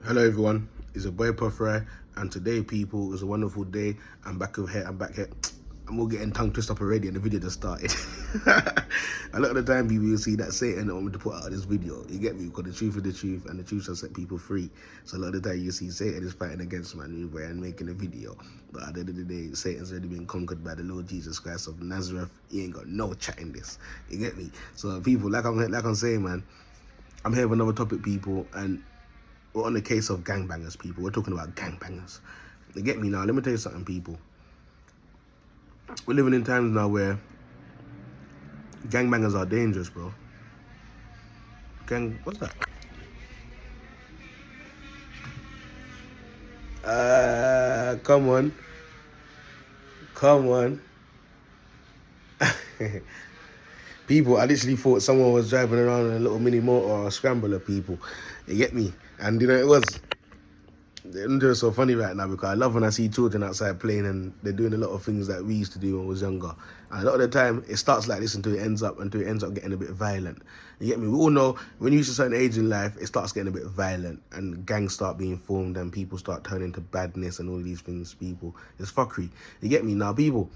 Hello everyone, it's your boy Proph Rye, and today people is a wonderful day. I'm back here, I'm all getting tongue twisted up already and the video just started. A lot of the time people will see that Satan don't want me to put out this video. You get me? Because the truth is the truth and the truth shall set people free. So a lot of the time you see Satan is fighting against my new boy and making a video. But at the end of the day, Satan's already been conquered by the Lord Jesus Christ of Nazareth. He ain't got no chat in this. You get me? So people, like I'm saying, man, I'm here with another topic, people, and we're on the case of gangbangers, people. We're talking about gangbangers. You get me now? Let me tell you something, people. We're living in times now where gangbangers are dangerous, bro. What's that? Come on. Come on. People, I literally thought someone was driving around in a little mini motor or a scrambler, people. You get me? And you know, it was. It's so funny right now because I love when I see children outside playing and they're doing a lot of things that we used to do when we was younger. And a lot of the time, it starts like this until it ends up getting a bit violent. You get me? We all know when you reach a certain age in life, it starts getting a bit violent and gangs start being formed and people start turning to badness and all these things, people. It's fuckery. You get me? Now, people,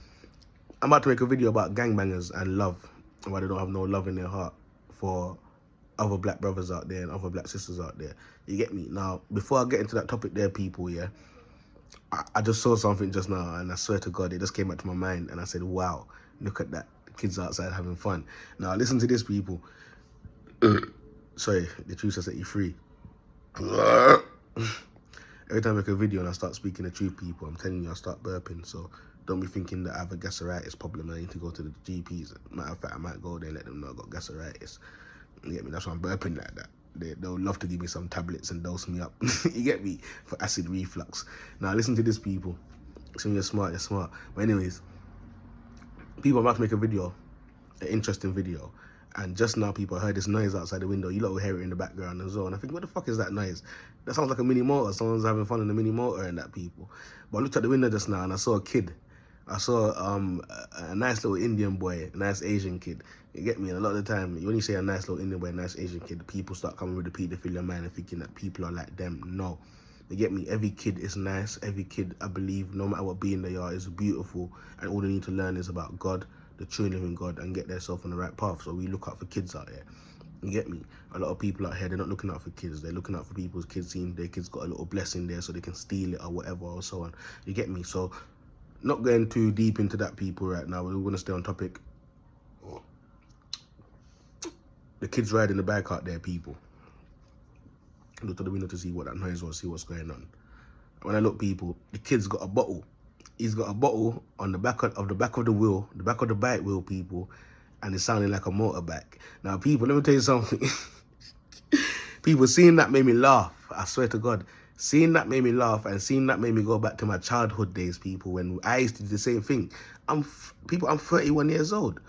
I'm about to make a video about gangbangers and love and why they don't have no love in their heart for other black brothers out there and other black sisters out there. You get me? Now, before I get into that topic there, people, yeah, I just saw something just now and I swear to God, it just came back to my mind and I said, wow, look at that. The kids outside having fun. Now, listen to this, people. Sorry, the truth shall set you free. Every time I make a video and I start speaking the truth, people, I'm telling you, I start burping. So don't be thinking that I have a gastritis problem and I need to go to the GPs. Matter of fact, I might go there and let them know I got gastritis. You get me? That's why I'm burping like that. They'll love to give me some tablets and dose me up. You get me? For acid reflux. Now, listen to this, people. So you're smart, you're smart. But anyways, people, I'm about to make a video, an interesting video. And just now, people, I heard this noise outside the window. You lot will hear it in the background as well. And I think, what the fuck is that noise? That sounds like a mini motor. Someone's having fun in a mini motor and that, people. But I looked at the window just now and I saw a kid. I saw a nice little Indian boy, a nice Asian kid. You get me? And a lot of the time, when you say a nice little Indian boy, a nice Asian kid, people start coming with the paedophilia mind and thinking that people are like them. No. You get me? Every kid is nice. Every kid, I believe, no matter what being they are, is beautiful. And all they need to learn is about God, the true living God, and get themselves on the right path. So we look out for kids out there. You get me? A lot of people out here, they're not looking out for kids. They're looking out for people's kids, seeing their kids got a little blessing there so they can steal it or whatever or so on. You get me? So not going too deep into that, people, right now. We're going to stay on topic. The kids riding the bike out there, people. I looked at the window to see what that noise was, see what's going on. When I look, people, the kid's got a bottle. He's got a bottle on the back of the wheel, the back of the bike wheel, people, and it's sounding like a motorbike. Now, people, let me tell you something. People, seeing that made me laugh. I swear to God. Seeing that made me laugh and seeing that made me go back to my childhood days, people, when I used to do the same thing. I'm 31 years old.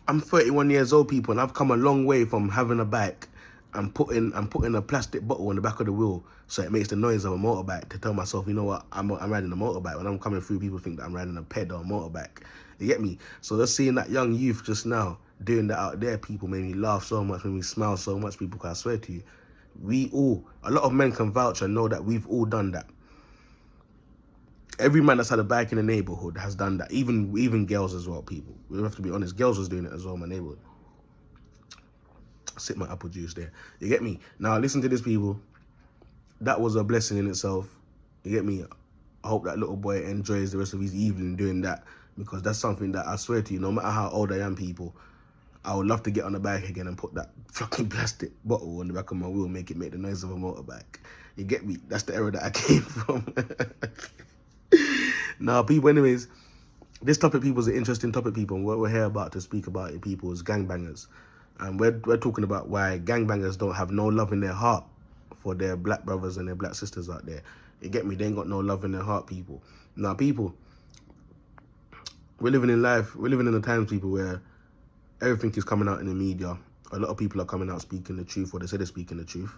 I'm 31 years old, people, and I've come a long way from having a bike and putting a plastic bottle on the back of the wheel so it makes the noise of a motorbike to tell myself, you know what, I'm riding a motorbike. When I'm coming through, people think that I'm riding a ped or a motorbike. You get me? So just seeing that young youth just now doing that out there, people, made me laugh so much, made me smile so much, people, because I swear to you, a lot of men can vouch and know that we've all done that. Every man that's had a bike in the neighborhood has done that. Even girls as well, people. We have to be honest. Girls was doing it as well in my neighborhood. Sip my apple juice there. You get me? Now, listen to this, people. That was a blessing in itself. You get me? I hope that little boy enjoys the rest of his evening doing that, because that's something that I swear to you, no matter how old I am, people, I would love to get on the bike again and put that fucking plastic bottle on the back of my wheel, make the noise of a motorbike. You get me? That's the era that I came from. Now, people, anyways, this topic, people, is an interesting topic, people, and what we're here about to speak about it, people, is gangbangers. And we're talking about why gangbangers don't have no love in their heart for their black brothers and their black sisters out there. You get me? They ain't got no love in their heart, people. Now, people, we're living in the times, people, where everything is coming out in the media. A lot of people are coming out speaking the truth, or they say they're speaking the truth.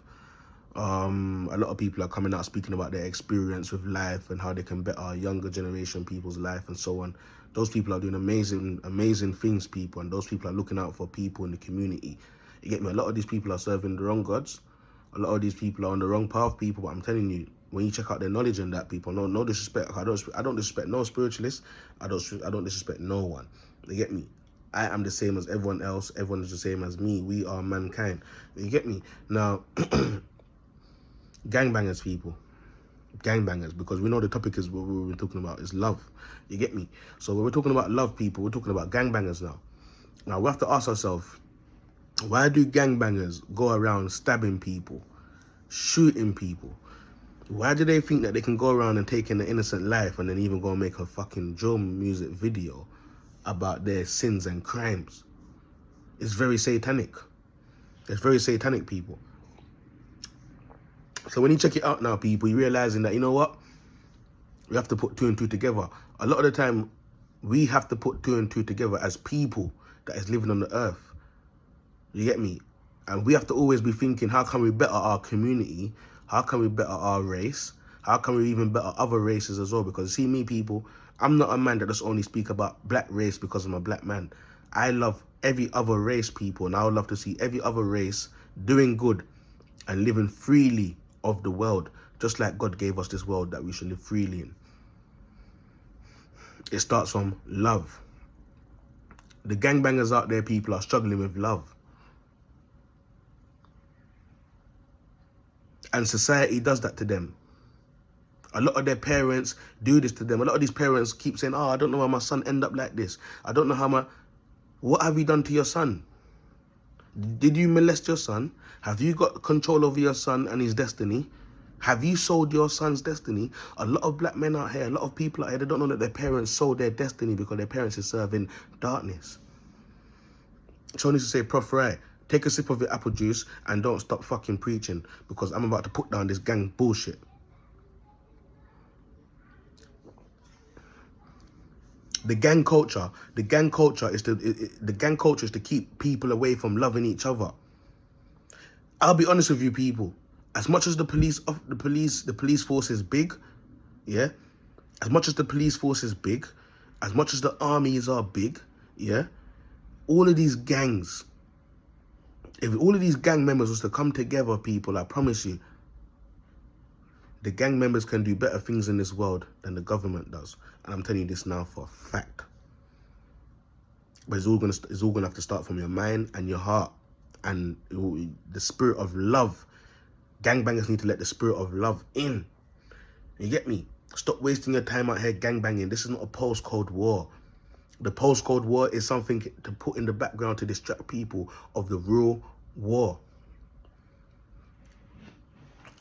A lot of people are coming out speaking about their experience with life and how they can better younger generation people's life and so on. Those people are doing amazing things, people, and those people are looking out for people in the community. You get me? A lot of these people are serving the wrong gods. A lot of these people are on the wrong path, people. But I'm telling you, when you check out their knowledge and that, people, no disrespect. I don't disrespect no spiritualist. I don't disrespect no one. You get me? I am the same as everyone else. Everyone is the same as me. We are mankind. You get me? Now, gangbangers, people. Gangbangers, because we know the topic is what we're talking about is love. You get me? So when we're talking about love, people, we're talking about gangbangers now. Now, we have to ask ourselves, why do gangbangers go around stabbing people, shooting people? Why do they think that they can go around and take in an innocent life and then even go and make a fucking drill music video about their sins and crimes? It's very satanic. It's very satanic, people. So when you check it out now, people, you're realizing that, you know what? We have to put two and two together. A lot of the time, we have to put two and two together as people that is living on the earth. You get me? And we have to always be thinking, how can we better our community? How can we better our race? How can we even better other races as well? Because see me, people, I'm not a man that just only speak about black race because I'm a black man. I love every other race, people, and I would love to see every other race doing good and living freely of the world, just like God gave us this world that we should live freely in. It starts from love. The gangbangers out there, people, are struggling with love. And society does that to them. A lot of their parents do this to them. A lot of these parents keep saying, oh, I don't know why my son end up like this. I don't know how my... What have you done to your son? Did you molest your son? Have you got control over your son and his destiny? Have you sold your son's destiny? A lot of black men out here, a lot of people out here, they don't know that their parents sold their destiny because their parents is serving darkness. So I need to say, Proph Rye, take a sip of your apple juice and don't stop fucking preaching, because I'm about to put down this gang bullshit. The gang culture is to keep people away from loving each other. I'll be honest with you, people. As much as the police force is big, yeah. As much as the police force is big, as much as the armies are big, yeah. All of these gangs, if all of these gang members was to come together, people, I promise you, the gang members can do better things in this world than the government does. And I'm telling you this now for a fact. But it's all gonna have to start from your mind and your heart and the spirit of love. Gangbangers need to let the spirit of love in. You get me? Stop wasting your time out here gangbanging. This is not a postcode war. The postcode war is something to put in the background to distract people of the real war.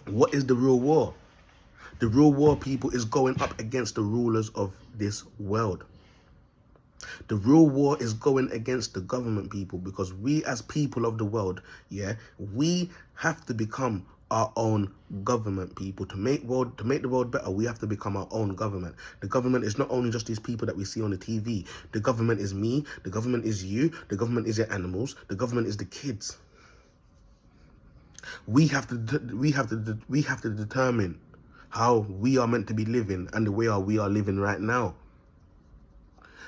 What is the real war? The real war, people, is going up against the rulers of this world. The real war is going against the government, people, because we as people of the world, yeah, we have to become our own government, people. To make the world better, we have to become our own government. The government is not only just these people that we see on the TV. The government is me. The government is you. The government is your animals. The government is the kids. We have to determine how we are meant to be living and the way we are living right now.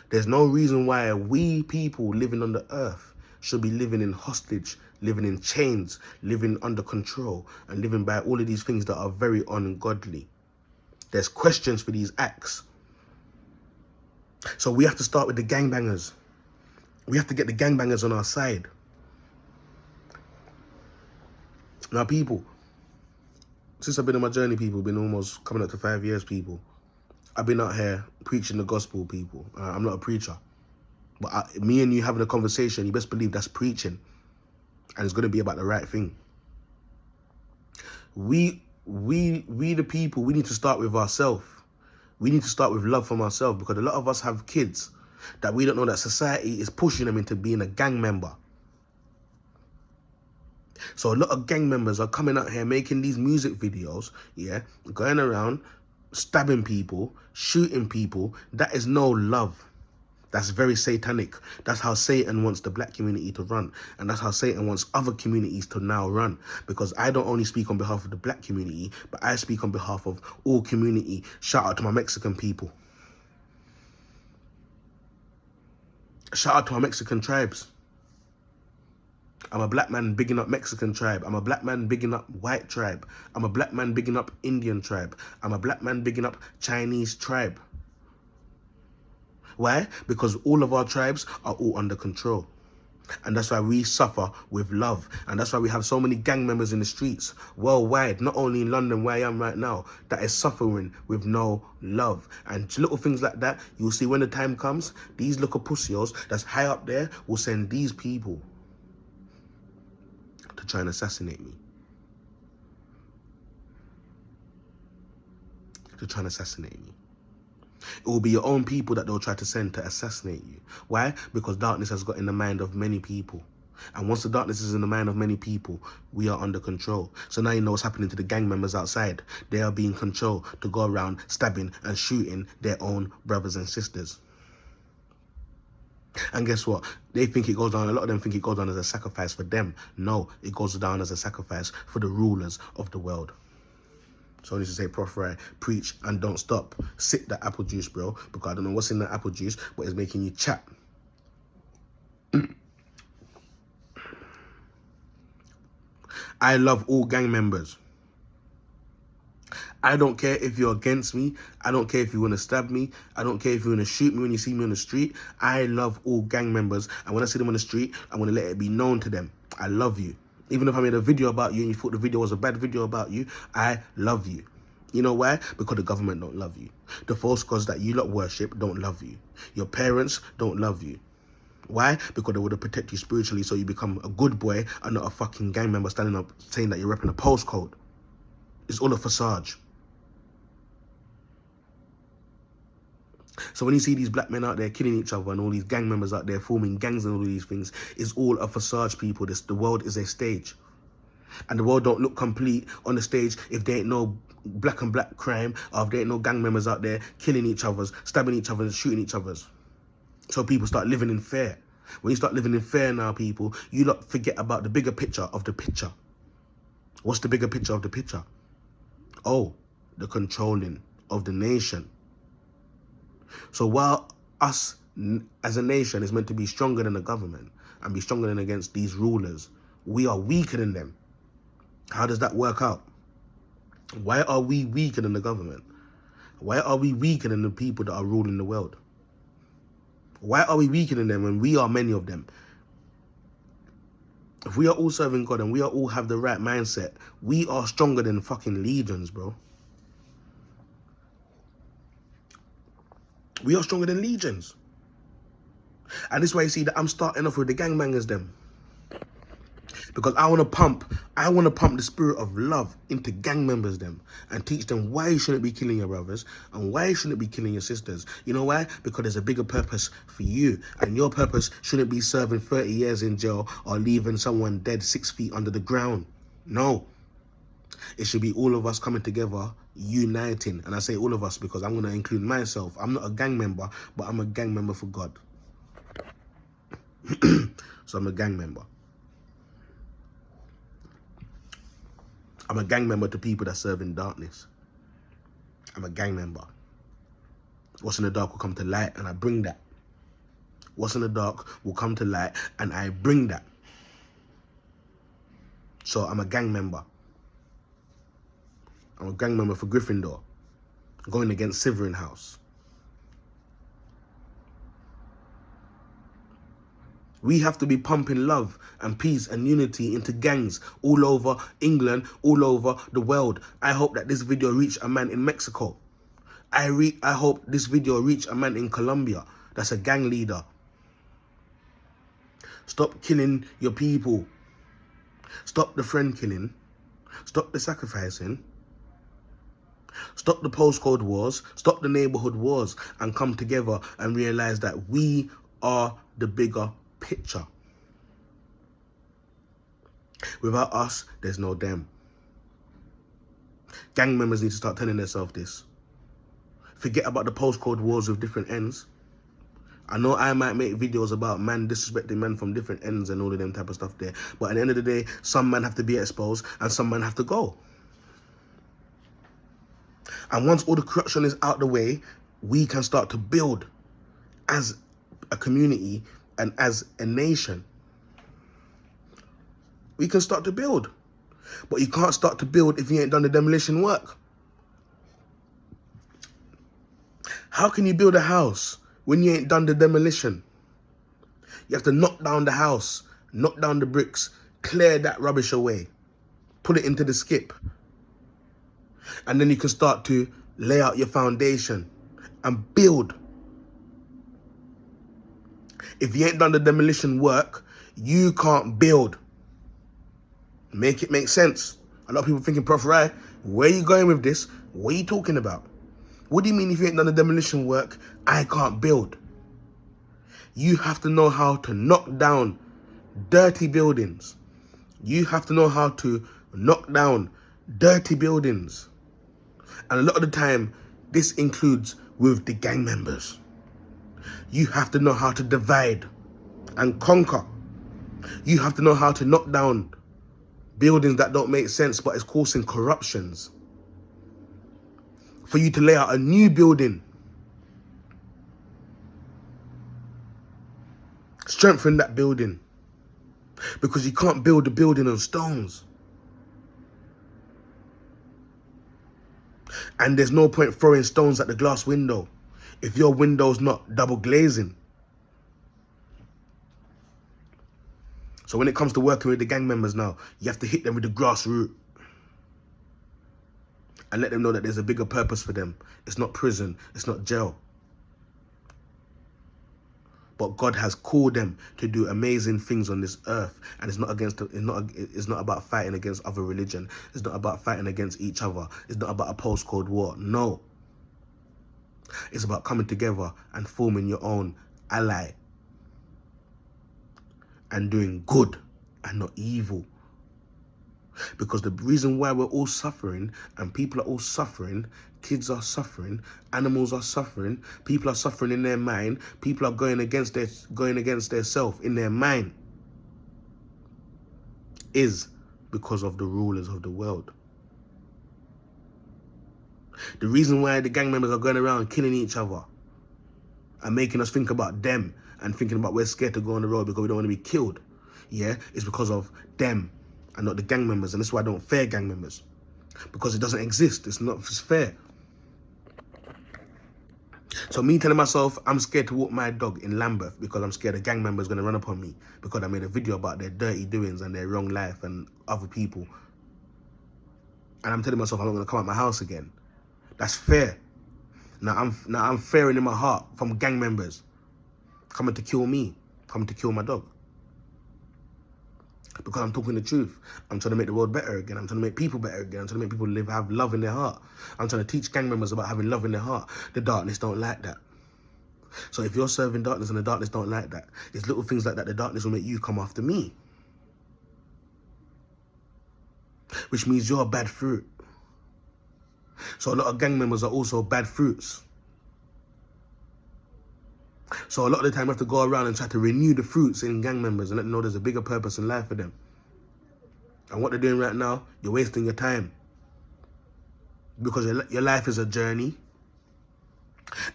There's no reason why we people living on the earth should be living in hostage, living in chains, living under control, and living by all of these things that are very ungodly. There's questions for these acts. So we have to start with the gangbangers. We have to get the gangbangers on our side. Now, people, since I've been on my journey, people, been almost coming up to 5 years, people, I've been out here preaching the gospel, people. I'm not a preacher. But me and you having a conversation, you best believe that's preaching. And it's going to be about the right thing. We the people, we need to start with ourselves. We need to start with love from ourselves, because a lot of us have kids that we don't know that society is pushing them into being a gang member. So a lot of gang members are coming out here making these music videos, yeah, going around stabbing people, shooting people. That is no love. That's very satanic. That's how Satan wants the black community to run. And that's how Satan wants other communities to now run. Because I don't only speak on behalf of the black community, but I speak on behalf of all community. Shout out to my Mexican people. Shout out to our Mexican tribes. I'm a black man bigging up Mexican tribe. I'm a black man bigging up white tribe. I'm a black man bigging up Indian tribe. I'm a black man bigging up Chinese tribe. Why? Because all of our tribes are all under control. And that's why we suffer with love. And that's why we have so many gang members in the streets worldwide, not only in London where I am right now, that is suffering with no love. And little things like that, you'll see when the time comes, these little pussios that's high up there will send these people to try and assassinate me. To try and assassinate me. It will be your own people that they'll try to send to assassinate you. Why? Because darkness has got in the mind of many people. And once the darkness is in the mind of many people, we are under control. So now you know what's happening to the gang members outside. They are being controlled to go around stabbing and shooting their own brothers and sisters. And guess what? They think it goes down, a lot of them think it goes down as a sacrifice for them. No, it goes down as a sacrifice for the rulers of the world. So I need to say, Proph Rye, preach and don't stop. Sip that apple juice, bro, because I don't know what's in that apple juice, but it's making you chat. I love all gang members. I don't care if you're against me. I don't care if you want to stab me. I don't care if you want to shoot me when you see me on the street. I love all gang members. And when I see them on the street, I'm going to let it be known to them. I love you. Even if I made a video about you and you thought the video was a bad video about you, I love you. You know why? Because the government don't love you. The false gods that you lot worship don't love you. Your parents don't love you. Why? Because they would have protected you spiritually so you become a good boy and not a fucking gang member standing up saying that you're repping a postcode. It's all a facade. So when you see these black men out there killing each other and all these gang members out there forming gangs and all these things, it's all a facade, people. The world is a stage. And the world don't look complete on the stage if there ain't no black and black crime, or if there ain't no gang members out there killing each other's, stabbing each other, shooting each other's. So people start living in fear. When you start living in fear now, people, you lot forget about the bigger picture of the picture. What's the bigger picture of the picture? Oh, the controlling of the nation. So while us as a nation is meant to be stronger than the government and be stronger than against these rulers, we are weaker than them. How does that work out? Why are we weaker than the government? Why are we weaker than the people that are ruling the world? Why are we weaker than them when we are many of them? If we are all serving God and we are all have the right mindset, we are stronger than fucking legions, bro. We are stronger than legions. And this is why you see that I'm starting off with the gangbangers them. Because I want to pump the spirit of love into gang members them and teach them why you shouldn't be killing your brothers and why you shouldn't be killing your sisters. You know why? Because there's a bigger purpose for you, and your purpose shouldn't be serving 30 years in jail or leaving someone dead 6 feet under the ground. No. It should be all of us coming together, uniting. And I say all of us because I'm going to include myself. I'm not a gang member, but I'm a gang member for God. So I'm a gang member. I'm a gang member to people that serve in darkness. I'm a gang member. What's in the dark will come to light, and I bring that. What's in the dark will come to light, and I bring that. So I'm a gang member. I'm a gang member for Gryffindor, going against Slytherin House. We have to be pumping love and peace and unity into gangs all over England, all over the world. I hope that this video reach a man in Mexico. I hope this video reach a man in Colombia that's a gang leader. Stop killing your people. Stop the friend killing. Stop the sacrificing. Stop the postcode wars. Stop the neighborhood wars and come together and realize that we are the bigger picture. Without us, there's no them. Gang members need to start telling themselves this. Forget about the postcode wars with different ends. I know I might make videos about man disrespecting men from different ends and all of them type of stuff there, but at the end of the day, some men have to be exposed and some men have to go. And once all the corruption is out the way, we can start to build as a community and as a nation. We can start to build. But you can't start to build if you ain't done the demolition work. How can you build a house when you ain't done the demolition? You have to knock down the house, knock down the bricks, clear that rubbish away, put it into the skip. And then you can start to lay out your foundation and build. If you ain't done the demolition work, you can't build. Make it make sense. A lot of people thinking, Proph Rye, where are you going with this? What are you talking about? What do you mean if you ain't done the demolition work, I can't build? You have to know how to knock down dirty buildings. You have to know how to knock down dirty buildings. And a lot of the time, this includes with the gang members. You have to know how to divide and conquer. You have to know how to knock down buildings that don't make sense but is causing corruptions. For you to lay out a new building. Strengthen that building. Because you can't build a building on stones. And there's no point throwing stones at the glass window if your window's not double glazing. So when it comes to working with the gang members now, you have to hit them with the grassroots. And let them know that there's a bigger purpose for them. It's not prison. It's not jail. But God has called them to do amazing things on this earth, and it's not about fighting against other religion. It's not about fighting against each other. It's not about a postcode war. No. It's about coming together and forming your own ally and doing good and not evil. Because the reason why we're all suffering and people are all suffering, kids are suffering, animals are suffering, people are suffering in their mind, people are going against their self in their mind, is because of the rulers of the world. The reason why the gang members are going around killing each other and making us think about them and thinking about we're scared to go on the road because we don't want to be killed, is because of them and not the gang members. And that's why I don't fear gang members, because it doesn't exist. It's not fair. So me telling myself I'm scared to walk my dog in Lambeth because I'm scared a gang member is going to run up on me because I made a video about their dirty doings and their wrong life and other people, and I'm telling myself I'm not going to come out my house again. That's fair. Now I'm fearing in my heart from gang members coming to kill me, coming to kill my dog. Because I'm talking the truth. I'm trying to make the world better again. I'm trying to make people better again. I'm trying to make people have love in their heart. I'm trying to teach gang members about having love in their heart. The darkness don't like that. So if you're serving darkness and the darkness don't like that, it's little things like that. The darkness will make you come after me. Which means you're a bad fruit. So a lot of gang members are also bad fruits. So a lot of the time we have to go around and try to renew the fruits in gang members and let them know there's a bigger purpose in life for them. And what they're doing right now, you're wasting your time. Because your life is a journey.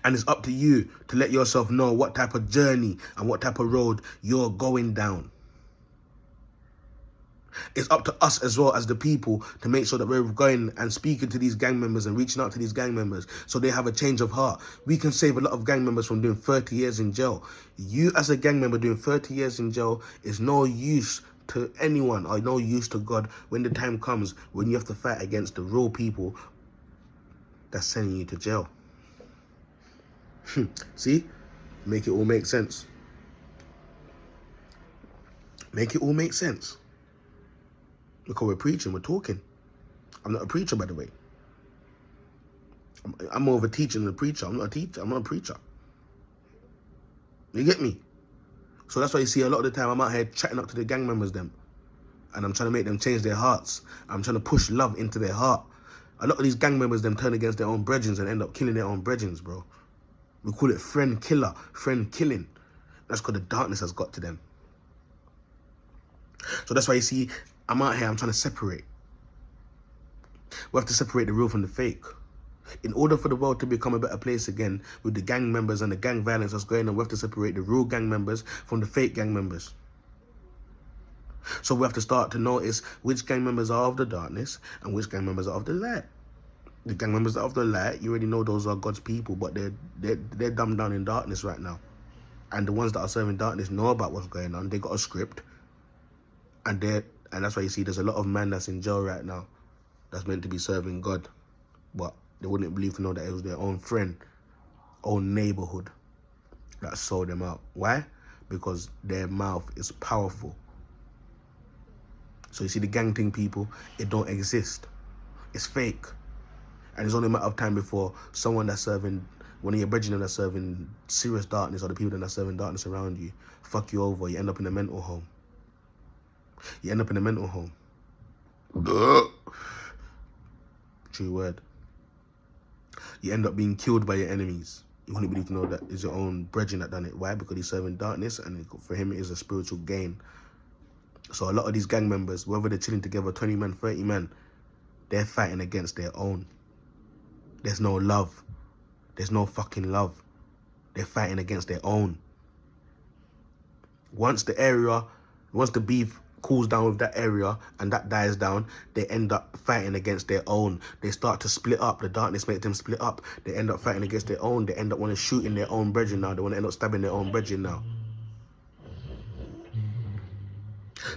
And it's up to you to let yourself know what type of journey and what type of road you're going down. It's up to us as well as the people to make sure that we're going and speaking to these gang members and reaching out to these gang members so they have a change of heart. We can save a lot of gang members from doing 30 years in jail. You as a gang member doing 30 years in jail is no use to anyone or no use to God when the time comes when you have to fight against the real people that's sending you to jail. See? Make it all make sense. Make it all make sense. Because we're preaching, we're talking. I'm not a preacher, by the way. I'm more of a teacher than a preacher. I'm not a teacher. I'm not a preacher. You get me? So that's why you see a lot of the time I'm out here chatting up to the gang members them. And I'm trying to make them change their hearts. I'm trying to push love into their heart. A lot of these gang members them turn against their own brethren and end up killing their own brethren, bro. We call it friend killer, friend killing. That's because the darkness has got to them. So that's why you see I'm out here, I'm trying to separate. We have to separate the real from the fake. In order for the world to become a better place again, with the gang members and the gang violence that's going on, we have to separate the real gang members from the fake gang members. So we have to start to notice which gang members are of the darkness and which gang members are of the light. The gang members that are of the light, you already know those are God's people, but they're dumbed down in darkness right now. And the ones that are serving darkness know about what's going on. They got a script, and that's why you see there's a lot of men that's in jail right now that's meant to be serving God, but they wouldn't believe to know that it was their own friend, own neighborhood that sold them out. Why? Because their mouth is powerful. So you see the gang thing, people, it don't exist. It's fake. And it's only a matter of time before someone that's serving, one of your brethren that's serving serious darkness, or the people that are serving darkness around you, fuck you over. You end up in a mental home. You end up in a mental home. True word. You end up being killed by your enemies. You wouldn't believe to know that it's your own brethren that done it. Why? Because he's serving darkness, and for him it is a spiritual gain. So a lot of these gang members, whether they're chilling together, 20 men, 30 men, they're fighting against their own. There's no love. There's no fucking love. They're fighting against their own. Once the beef cools down with that area and that dies down, they end up fighting against their own. They start to split up. The darkness makes them split up. They end up fighting against their own. They end up wanting to shoot in their own brethren now. They want to end up stabbing their own brethren now.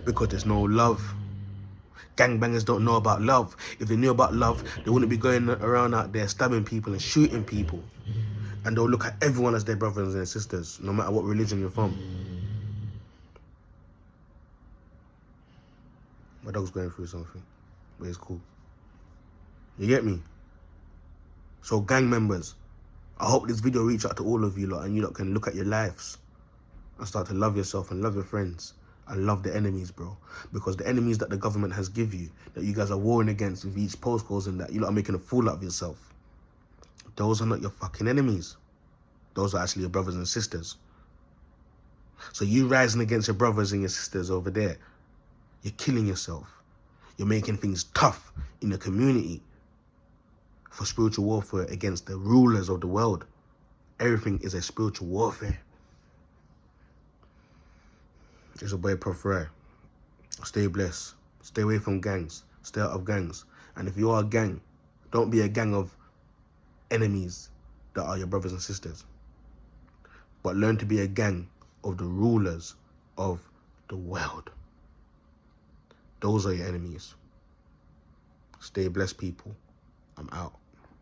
Because there's no love. Gangbangers don't know about love. If they knew about love, they wouldn't be going around out there stabbing people and shooting people. And they'll look at everyone as their brothers and sisters, no matter what religion you're from. My dog's going through something, but it's cool. You get me? So gang members, I hope this video reaches out to all of you lot, and you lot can look at your lives and start to love yourself and love your friends and love the enemies, bro. Because the enemies that the government has give you, that you guys are warring against with each postcodes and that you lot are making a fool out of yourself, those are not your fucking enemies. Those are actually your brothers and sisters. So you rising against your brothers and your sisters over there, you're killing yourself. You're making things tough in the community for spiritual warfare against the rulers of the world. Everything is a spiritual warfare. It's your boy Proph Rye. Stay blessed. Stay away from gangs. Stay out of gangs. And if you are a gang, don't be a gang of enemies that are your brothers and sisters. But learn to be a gang of the rulers of the world. Those are your enemies. Stay blessed, people. I'm out.